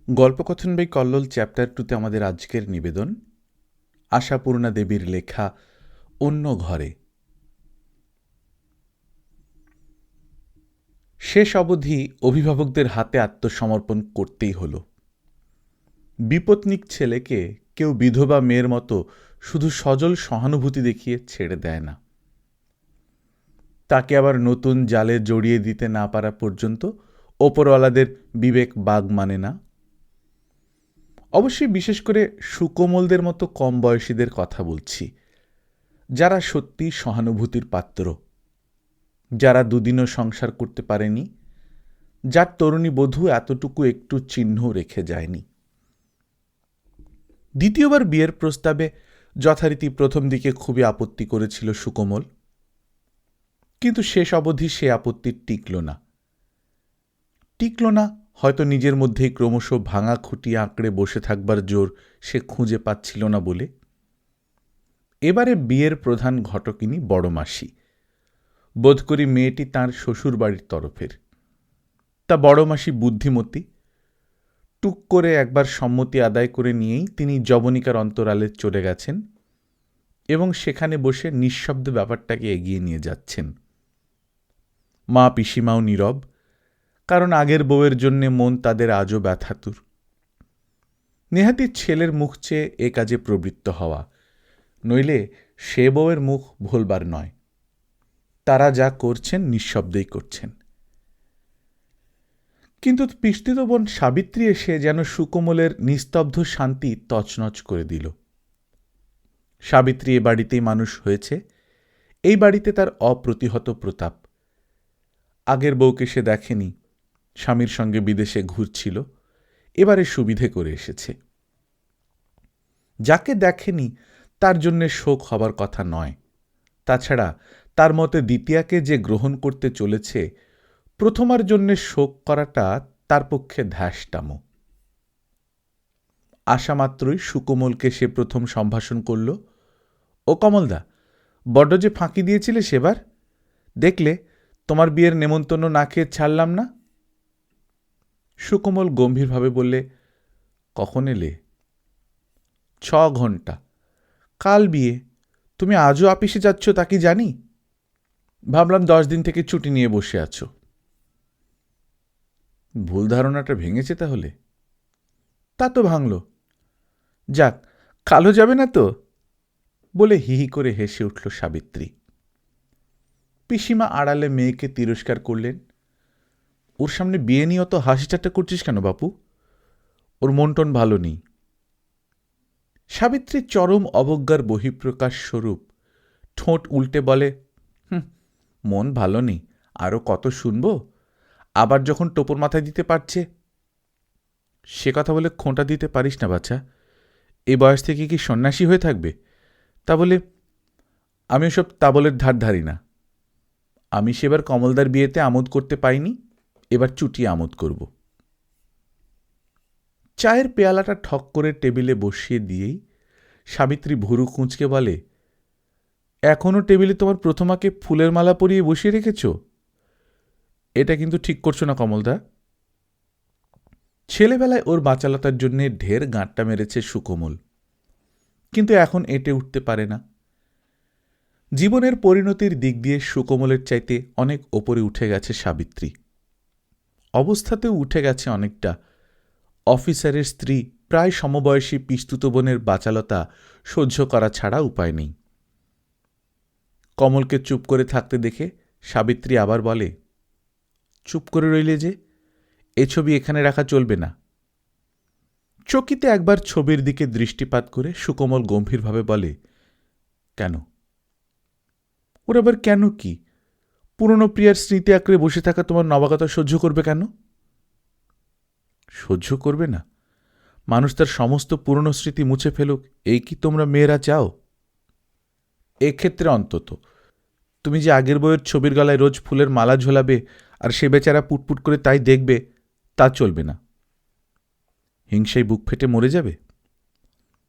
গল্পকথন by Kallol chapter 2-তে আমাদের আজকের নিবেদন আশাপূর্ণা দেবীর লেখা অন্য ঘরে। শেষ অবধি অভিভাবকদের হাতে আত্মসমর্পণ করতেই হলো। বিপত্নিক ছেলেকে কেউ বিধবা মেয়ের মতো শুধু সজল সহানুভূতি দেখিয়ে ছেড়ে দেয় না। তাকে আবার নতুন জালে জড়িয়ে দিতে না পারা পর্যন্ত ওপরওয়ালাদের বিবেক বাগ মানে না। অবশ্যই বিশেষ করে সুকোমলদের মতো কম বয়সীদের কথা বলছি, যারা সত্যি সহানুভূতির পাত্র, যারা দুদিনও সংসার করতে পারেনি, যার তরুণী বধূ এতটুকু একটু চিহ্ন রেখে যায়নি। দ্বিতীয়বার বিয়ের প্রস্তাবে যথারীতি প্রথম দিকে খুবই আপত্তি করেছিল সুকোমল, কিন্তু শেষ অবধি সে আপত্তি টিকল না। হয়তো নিজের মধ্যেই ক্রমশ ভাঙা খুঁটি আঁকড়ে বসে থাকবার জোর সে খুঁজে পাচ্ছিল না বলে। এবারে বিয়ের প্রধান ঘটকিনী বড় মাসি। বোধ করি মেয়েটি তাঁর শ্বশুর বাড়ির তরফের। তা বড় মাসি বুদ্ধিমতী, টুক করে একবার সম্মতি আদায় করে নিয়েই তিনি যবনিকার অন্তরালে চলে গেছেন এবং সেখানে বসে নিঃশব্দ ব্যাপারটাকে এগিয়ে নিয়ে যাচ্ছেন। মা পিসিমাও নীরব, কারণ আগের বউয়ের জন্যে মন তাদের আজও ব্যথাতুর। নেহাতি ছেলের মুখ চেয়ে এ কাজে প্রবৃত্ত হওয়া, নইলে সে বউয়ের মুখ ভোলবার নয়। তারা যা করছেন নিঃশব্দেই করছেন। কিন্তু পিস্তিত বোন সাবিত্রী এসে যেন সুকোমলের নিস্তব্ধ শান্তি তছনছ করে দিল। সাবিত্রী এ বাড়িতেই মানুষ হয়েছে, এই বাড়িতে তার অপ্রতিহত প্রতাপ। আগের বউকে সে দেখেনি, স্বামীর সঙ্গে বিদেশে ঘুরছিল, এবারে সুবিধে করে এসেছে। যাকে দেখেনি তার জন্যে শোক হবার কথা নয়। তাছাড়া তার মতে দ্বিতীয়াকে যে গ্রহণ করতে চলেছে, প্রথমার জন্যে শোক করাটা তার পক্ষে ধ্যাসটাম। আশা মাত্রই সুকোমলকে সে প্রথম সম্ভাষণ করল। ও কমলদা, বড্ড যে ফাঁকি দিয়েছিলে সেবার, দেখলে তোমার বিয়ের নেমন্তন্ন না খেয়ে ছাড়লাম না। সুকোমল গম্ভীরভাবে বললে, কখন এলে? 6 ঘন্টা। কাল বিয়ে, তুমি আজও আপিসে যাচ্ছ তা কি জানি? ভাবলাম 10 দিন থেকে ছুটি নিয়ে বসে আছো। ভুল ধারণাটা ভেঙেছে তাহলে? তা তো ভাঙল। যাক, কালো যাবে না তো? বলে হিহি করে হেসে উঠল সাবিত্রী। পিসিমা আড়ালে মেয়েকে তিরস্কার করলেন। ওর সামনে বিয়ে নিয়ে অত হাসি ঠাট্টা করছিস কেন বাপু? ওর মন টন ভালো নেই। সাবিত্রীর চরম অবজ্ঞার বহিঃপ্রকাশ স্বরূপ ঠোঁট উল্টে বলে, মন ভালো নেই, আরও কত শুনব? আবার যখন টোপর মাথায় দিতে পারছে। সে কথা বলে খোঁটা দিতে পারিস না বাচ্চা, এই বয়স থেকে কি সন্ন্যাসী হয়ে থাকবে? তা বলে আমি ওসব তাবলের ধার ধারি না। আমি সেবার কমলদার বিয়েতে আমোদ করতে পাইনি, এবার চুটিয়ে আমোদ করব। চায়ের পেয়ালাটা ঠক করে টেবিলে বসিয়ে দিয়েই সাবিত্রী ভুরু কুঁচকে বলে, এখনও টেবিলে তোমার প্রথমাকে ফুলের মালা পরিয়ে বসিয়ে রেখেছ? এটা কিন্তু ঠিক করছো না কমলদা। ছেলেবেলায় ওর বাচালতার জন্যে ঢের গাঁটটা মেরেছে সুকোমল, কিন্তু এখন এঁটে উঠতে পারে না। জীবনের পরিণতির দিক দিয়ে সুকোমলের চাইতে অনেক ওপরে উঠে গেছে সাবিত্রী। অবস্থাতেও উঠে গেছে অনেকটা। অফিসারের স্ত্রী প্রায় সমবয়সী পিস্তুত বোনের বাচালতা সহ্য করা ছাড়া উপায় নেই। কমলকে চুপ করে থাকতে দেখে সাবিত্রী আবার বলে, চুপ করে রইলে যে? এ ছবি এখানে রাখা চলবে না। চকিতে একবার ছবির দিকে দৃষ্টিপাত করে সুকোমল গম্ভীরভাবে বলে, কেন? ওর আবার কেন কি? পুরনো প্রিয়ার স্মৃতি আঁকড়ে বসে থাকা তোমার নবাগতা সহ্য করবে কেন? সহ্য করবে না? মানুষ তার সমস্ত পুরনো স্মৃতি মুছে ফেলুক, এই কি তোমরা মেয়েরা চাও? এক্ষেত্রে অন্তত তুমি যে আগের বইয়ের ছবির গলায় রোজ ফুলের মালা ঝোলাবে আর সে বেচারা পুটপুট করে তাই দেখবে, তা চলবে না। হিংসায় বুক ফেটে মরে যাবে?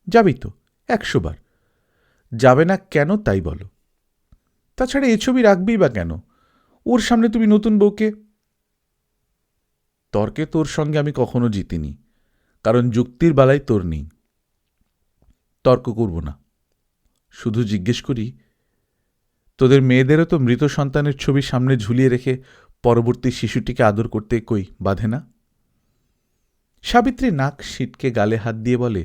যাবি তো 100 বার। যাবে না কেন তাই বলো। তাছাড়া এ ছবি রাখবেই বা কেন? ওর সামনে তুমি নতুন বউকে। তর্কে তোর সঙ্গে আমি কখনো জিতিনি, কারণ যুক্তির বেলায় তোর নেই। তর্ক করব না, শুধু জিজ্ঞেস করি, তোদের মেয়েদেরও তো মৃত সন্তানের ছবি সামনে ঝুলিয়ে রেখে পরবর্তী শিশুটিকে আদর করতে কই বাধে না? সাবিত্রী নাক সিটকে গালে হাত দিয়ে বলে,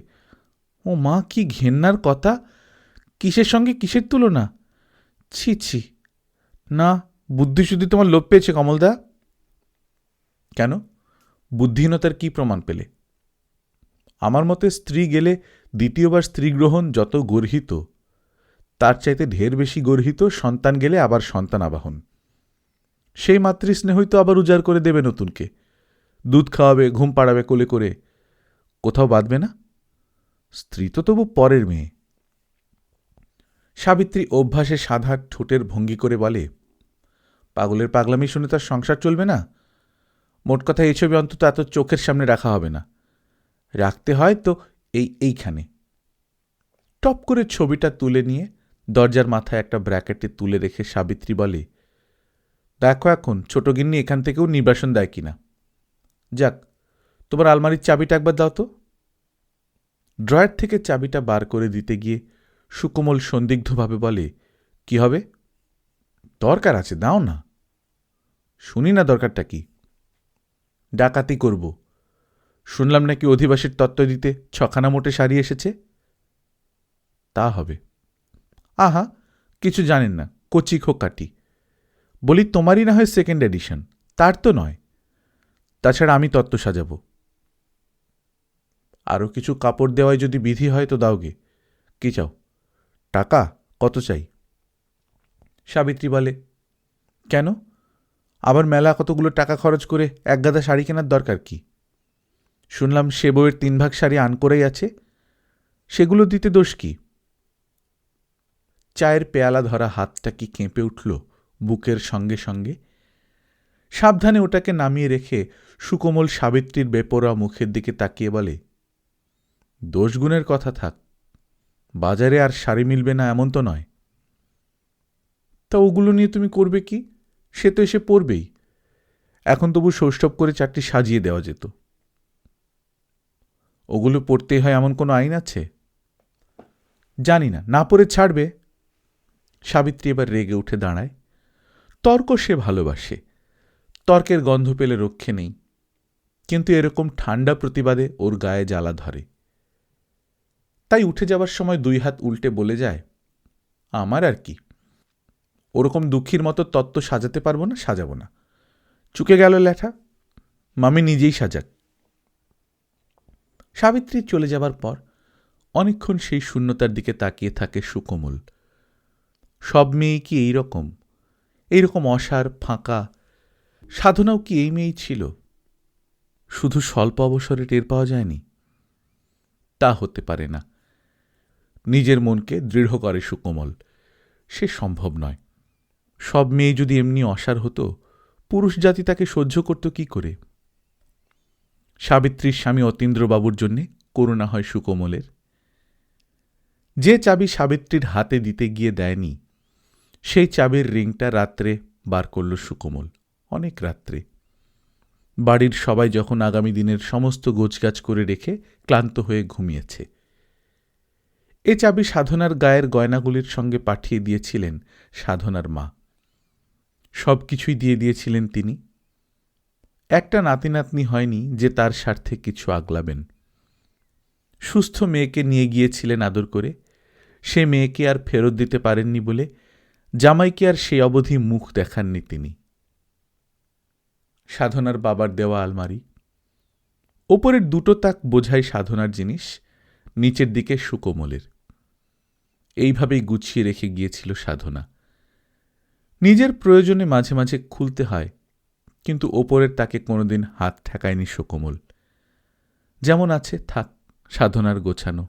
ও মা, কি ঘেন্নার কথা! কিসের সঙ্গে কিসের তুলনা! ছি ছি, না, বুদ্ধিশুদ্ধি তোমার লোপ পেয়েছে কমলদা। কেন, বুদ্ধিহীনতার কি প্রমাণ পেলে? আমার মতে স্ত্রী গেলে দ্বিতীয়বার স্ত্রী গ্রহণ যত গর্হিত, তার চাইতে ঢের বেশি গর্হিত সন্তান গেলে আবার সন্তান আবাহন। সেই মাতৃস্নেহই তো আবার উজাড় করে দেবে নতুনকে, দুধ খাওয়াবে, ঘুম পাড়াবে কোলে করে, কোথাও বাঁধবে না। স্ত্রী তো তবু পরের মেয়ে। সাবিত্রী অভ্যাসে সাদা ঠোঁটের ভঙ্গি করে বলে, পাগলের পাগলামি শুনে তার সংসার চলবে না। মোট কথা, এই ছবি অন্তত এত চোখের সামনে রাখা হবে না। রাখতে হয় তো এইখানে। টপ করে ছবিটা তুলে নিয়ে দরজার মাথায় একটা ব্র্যাকেটে তুলে রেখে সাবিত্রী বলে, দেখো এখন ছোট গিন্নি এখান থেকেও নির্বাসন দেয় কিনা। যাক, তোমার আলমারির চাবিটা একবার দাও তো। ড্রয়ার থেকে চাবিটা বার করে দিতে গিয়ে সুকোমল সন্দিগ্ধভাবে বলে, কি হবে? দরকার আছে, দাও না। শুনি না দরকারটা কি। ডাকাতি করব। শুনলাম নাকি অধিবাসীর তত্ত্ব দিতে 6খানা মোটে শাড়ি এসেছে। তা হবে। আহা, কিছু জানেন না, কচি খোকাটি। বলি, তোমারই না হয় সেকেন্ড এডিশন, তার তো নয়। তাছাড়া আমি তত্ত্ব সাজাব। আরও কিছু কাপড় দেওয়ায় যদি বিধি হয় তো দাওগে। কি চাও? টাকা কত চাই? সাবিত্রী বলে, কেন, আবার মেলা কতগুলো টাকা খরচ করে একগাদা শাড়ি কেনার দরকার কি? শুনলাম সে বউয়ের 3 ভাগ শাড়ি আন করেই আছে, সেগুলো দিতে দোষ কি? চায়ের পেয়ালা ধরা হাতটা কি কেঁপে উঠল বুকের সঙ্গে সঙ্গে। সাবধানে ওটাকে নামিয়ে রেখে সুকোমল সাবিত্রীর বেপরোয়া মুখের দিকে তাকিয়ে বলে, দোষগুণের কথা থাক, বাজারে আর শাড়ি মিলবে না এমন তো নয়। তা ওগুলো নিয়ে তুমি করবে কি? সে তো এসে পড়বেই। এখন তবু সৌষ্ঠব করে 4টি সাজিয়ে দেওয়া যেত। ওগুলো পড়তেই হয় এমন কোনো আইন আছে? জানি না, না পড়ে ছাড়বে। সাবিত্রী এবার রেগে উঠে দাঁড়ায়। তর্ক সে ভালোবাসে, তর্কের গন্ধ পেলে রক্ষে নেই, কিন্তু এরকম ঠান্ডা প্রতিবাদে ওর গায়ে জ্বালা ধরে। তাই উঠে যাবার সময় 2 হাত উল্টে বলে যায়, আমার আর কি, ওরকম দুঃখীর মতো তত্ত্ব সাজাতে পারবো না, সাজাবো না। চুকে গেল ল্যাঠা, মামি নিজেই সাজাক। সাবিত্রী চলে যাবার পর অনেকক্ষণ সেই শূন্যতার দিকে তাকিয়ে থাকে সুকোমল। সব মেয়ে কি এইরকম অসার, ফাঁকা? সাধনাও কি এই মেয়েই ছিল? শুধু স্বল্প অবসরে টের পাওয়া যায়নি? তা হতে পারে না। নিজের মনকে দৃঢ় করে সুকোমল, সে সম্ভব নয়। সব মেয়ে যদি এমনি অসার হতো, পুরুষ জাতি তাকে সহ্য করত কি করে? সাবিত্রীর স্বামী অতীন্দ্রবাবুর জন্যে করুণা হয় সুকোমলের। যে চাবি সাবিত্রীর হাতে দিতে গিয়ে দেয়নি, সেই চাবির রিংটা রাত্রে বার করল সুকোমল, অনেক রাত্রে। বাড়ির সবাই যখন আগামী দিনের সমস্ত গোছগাছ করে রেখে ক্লান্ত হয়ে ঘুমিয়েছে। এ চাবি সাধনার গায়ের গয়নাগুলির সঙ্গে পাঠিয়ে দিয়েছিলেন সাধনার মা। সব কিছুই দিয়ে দিয়েছিলেন তিনি। একটা নাতি নাতনি হয়নি যে তার স্বার্থে কিছু আগলাবেন। সুস্থ মেয়েকে নিয়ে গিয়েছিলেন আদর করে, সে মেয়েকে আর ফেরত দিতে পারেননি বলে জামাইকে আর সে অবধি মুখ দেখাননি তিনি। সাধনার বাবার দেওয়া আলমারি, ওপরের 2টো তাক বোঝাই সাধনার জিনিস, নিচের দিকে সুকোমলের। এইভাবেই গুছিয়ে রেখে গিয়েছিল সাধনা। নিজের প্রয়োজনে মাঝে মাঝে খুলতে হয়, কিন্তু ওপরের তাকে কোনোদিন হাত ঠেকায়নি সুকোমল। যেমন আছে থাক, সাধনার গোছানো।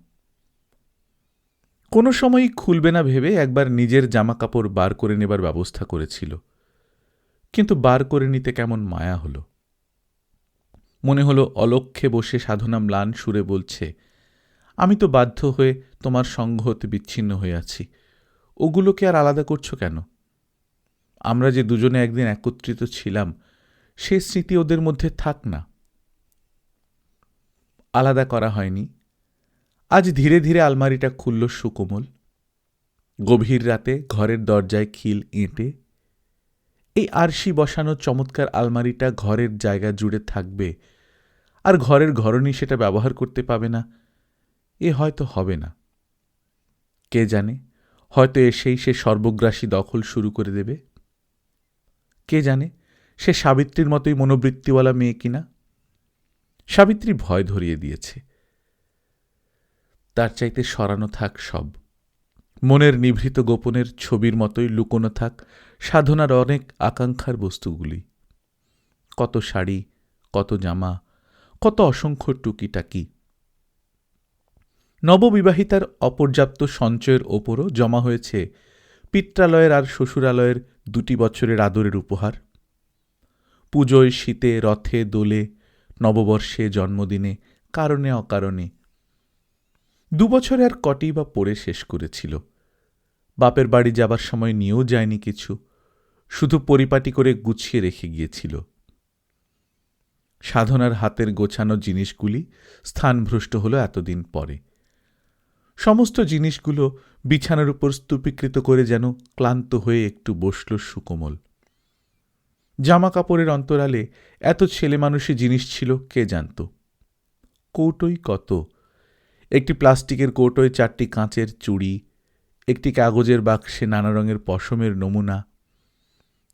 কোনো সময়ই খুলবে না ভেবে একবার নিজের জামাকাপড় বার করে নেবার ব্যবস্থা করেছিল, কিন্তু বার করে নিতে কেমন মায়া হল। মনে হলো অলক্ষ্যে বসে সাধনা ম্লান সুরে বলছে, আমি তো বাধ্য হয়ে তোমার সঙ্গ হতে বিচ্ছিন্ন হয়ে আছি, ওগুলোকে আর আলাদা করছো কেন? আমরা যে দুজনে একদিন একত্রিত ছিলাম, সে স্মৃতি ওদের মধ্যে থাক না। আলাদা করা হয়নি। আজ ধীরে ধীরে আলমারিটা খুলল সুকোমল। গভীর রাতে ঘরের দরজায় খিল এঁটে এই আরশি বসানো চমৎকার আলমারিটা ঘরের জায়গা জুড়ে থাকবে, আর ঘরের ঘরণী সেটা ব্যবহার করতে পাবে না, এ হয়তো হবে না। কে জানে, হয়তো এসেই সে সর্বগ্রাসী দখল শুরু করে দেবে। কে জানে সে সাবিত্রীর মতোই মনোবৃত্তিওয়ালা মেয়ে কিনা। সাবিত্রী ভয় ধরিয়ে দিয়েছে। তার চাইতে সরানো থাক সব। মনের নিভৃত গোপনের ছবির মতোই লুকোনো থাক সাধনার অনেক আকাঙ্ক্ষার বস্তুগুলি। কত শাড়ি, কত জামা, কত অসংখ্য টুকিটাকি। নববিবাহিতার অপর্যাপ্ত সঞ্চয়ের ওপরও জমা হয়েছে পিত্রালয়ের আর শ্বশুরালয়ের 2 বছরের আদরের উপহার। পুজোয়, শীতে, রথে, দোলে, নববর্ষে, জন্মদিনে, কারণে অকারণে। 2 বছরে আর কটি বা পড়ে শেষ করেছিল। বাপের বাড়ি যাবার সময় নিয়েও যায়নি কিছু, শুধু পরিপাটি করে গুছিয়ে রেখে গিয়েছিল। সাধনার হাতের গোছানো জিনিসগুলি স্থানভ্রষ্ট হলো এতদিন পরে। সমস্ত জিনিসগুলো বিছানার উপর স্তূপীকৃত করে যেন ক্লান্ত হয়ে একটু বসল সুকোমল। জামা কাপড়ের অন্তরালে এত ছেলেমানুষি জিনিস ছিল কে জানত। কৌটোই কত, একটি প্লাস্টিকের কৌটোয় 4টি কাঁচের চুড়ি, একটি কাগজের বাক্সে নানা রঙের পশমের নমুনা,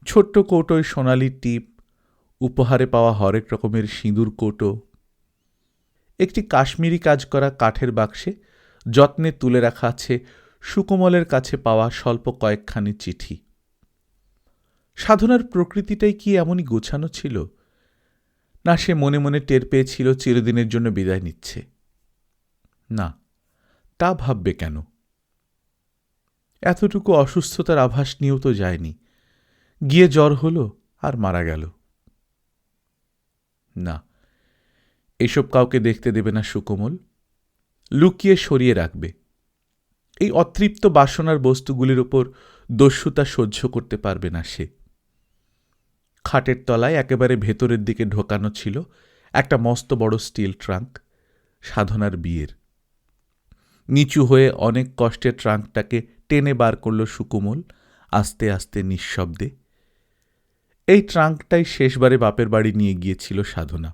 ছোট্ট কৌটোয় সোনালি টিপ, উপহারে পাওয়া হরেক রকমের সিঁদুর কৌটো, একটি কাশ্মীরি কাজ করা কাঠের বাক্সে যত্নে তুলে রাখা আছে সুকোমলের কাছে পাওয়া স্বল্প কয়েকখানি চিঠি। সাধনার প্রকৃতিটাই কি এমনই গোছানো ছিল, না সে মনে মনে টের পেয়েছিল চিরদিনের জন্য বিদায় নিচ্ছে? না, তা ভাববে কেন? এতটুকু অসুস্থতার আভাস নিয়েও তো যায়নি। গিয়ে জ্বর হলো আর মারা গেল। না, এসব কাউকে দেখতে দেবে না সুকোমল, লুকিয়ে সরিয়ে রাখবে। এই অতৃপ্ত বাসনার বস্তুগুলির ওপর দস্যুতা সহ্য করতে পারবে না সে। খাটের তলায় একেবারে ভেতরের দিকে ঢোকানো ছিল একটা মস্ত বড় স্টিল ট্রাঙ্ক, সাধনার বিয়ের। নিচু হয়ে অনেক কষ্টে ট্রাঙ্কটাকে টেনে বার করল সুকোমল, আস্তে আস্তে নিঃশব্দে। এই ট্রাঙ্কটাই শেষবারে বাপের বাড়ি নিয়ে গিয়েছিল সাধনা।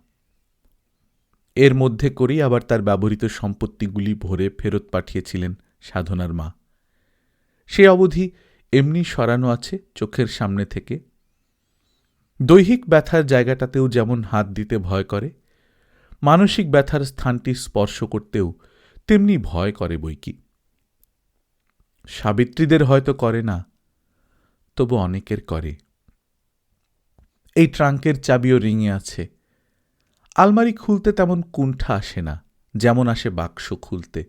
এর মধ্যে করেই আবার তার ব্যবহৃত সম্পত্তিগুলি ভরে ফেরত পাঠিয়েছিলেন সাধনার মা। সে অবধি এমনি সরানো আছে চোখের সামনে থেকে। দৈহিক ব্যথার জায়গাটাতেও যেমন হাত দিতে ভয় করে, মানসিক ব্যথার স্থানটি স্পর্শ করতেও তেমনি ভয় করে বইকি। সাবিত্রীদের হয়তো করে না, তবু অনেকের করে। এই ট্রাঙ্কের চাবিও রিঙে আছে। আলমারি খুলতে তেমন কুণ্ঠা আসে না, যেমন আসে বাক্স খুলতে।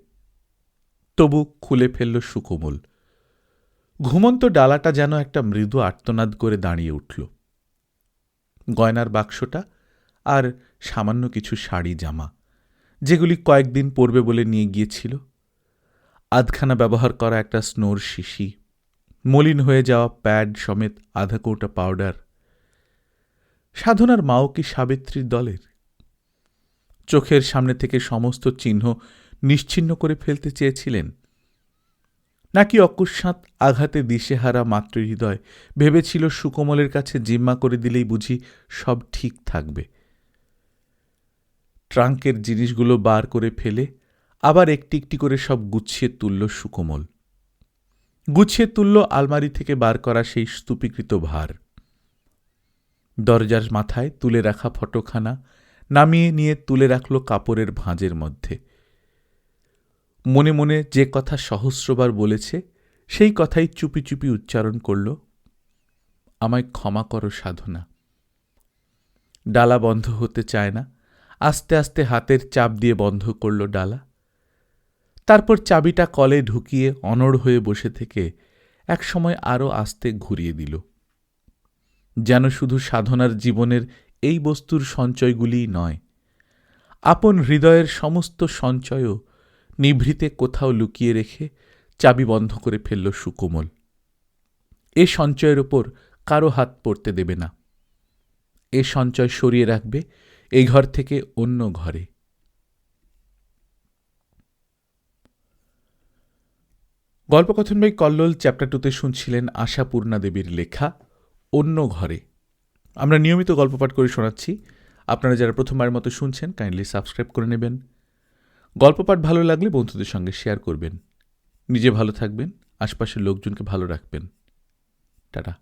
তবু খুলে ফেলল সুকোমল। ঘুমন্ত ডালাটা যেন একটা মৃদু আর্তনাদ করে দাঁড়িয়ে উঠল। গয়নার বাক্সটা আর সামান্য কিছু শাড়ি জামা, যেগুলি কয়েকদিন পরবে বলে নিয়ে গিয়েছিল, আধখানা ব্যবহার করা একটা স্নোর শিশি, মলিন হয়ে যাওয়া প্যাড সমেত আধা কৌটা পাউডার। সাধনার মাও কি সাবিত্রীর দলের? চোখের সামনে থেকে সমস্ত চিহ্ন নিশ্চিহ্ন করে ফেলতে চেয়েছিলেন, নাকি অকস্মাৎ আঘাতে দিশেহারা মাতৃহৃদয় ভেবেছিল সুকোমলের কাছে জিম্মা করে দিলেই বুঝি সব ঠিক থাকবে? ট্রাঙ্কের জিনিসগুলো বার করে ফেলে আবার একটি একটি করে সব গুছিয়ে তুলল সুকোমল। গুছিয়ে তুলল আলমারি থেকে বার করা সেই স্তূপীকৃত ভার। দরজার মাথায় তুলে রাখা ফটোখানা নামিয়ে নিয়ে তুলে রাখল কাপড়ের ভাঁজের মধ্যে। মনে মনে যে কথা সহস্রবার বলেছে সেই কথাই চুপি চুপি উচ্চারণ করল, আমায় ক্ষমা করো সাধনা। ডালা বন্ধ হতে চায় না, আস্তে আস্তে হাতের চাপ দিয়ে বন্ধ করল ডালা। তারপর চাবিটা কলে ঢুকিয়ে অনড় হয়ে বসে থেকে এক সময় আরও আস্তে ঘুরিয়ে দিল, যেন শুধু সাধনার জীবনের এই বস্তুর সঞ্চয়গুলিই নয়, আপন হৃদয়ের সমস্ত সঞ্চয়ও নিভৃতে কোথাও লুকিয়ে রেখে চাবি বন্ধ করে ফেলল সুকোমল। এ সঞ্চয়ের ওপর কারো হাত পড়তে দেবে না। এ সঞ্চয় সরিয়ে রাখবে এই ঘর থেকে অন্য ঘরে। গল্পকথন বাই কল্লোল চ্যাপ্টার 2তে শুনছিলেন আশাপূর্ণা দেবীর লেখা অন্য ঘরে। আমরা নিয়মিত গল্প পাঠ করে শোনাচ্ছি। আপনারা যারা প্রথমবার মতো শুনছেন কাইন্ডলি সাবস্ক্রাইব করে নেবেন। গল্প পাঠ ভালো লাগলে বন্ধুদের সঙ্গে শেয়ার করবেন। নিজে ভালো থাকবেন, আশপাশের লোকজনকে ভালো রাখবেন। টাটা।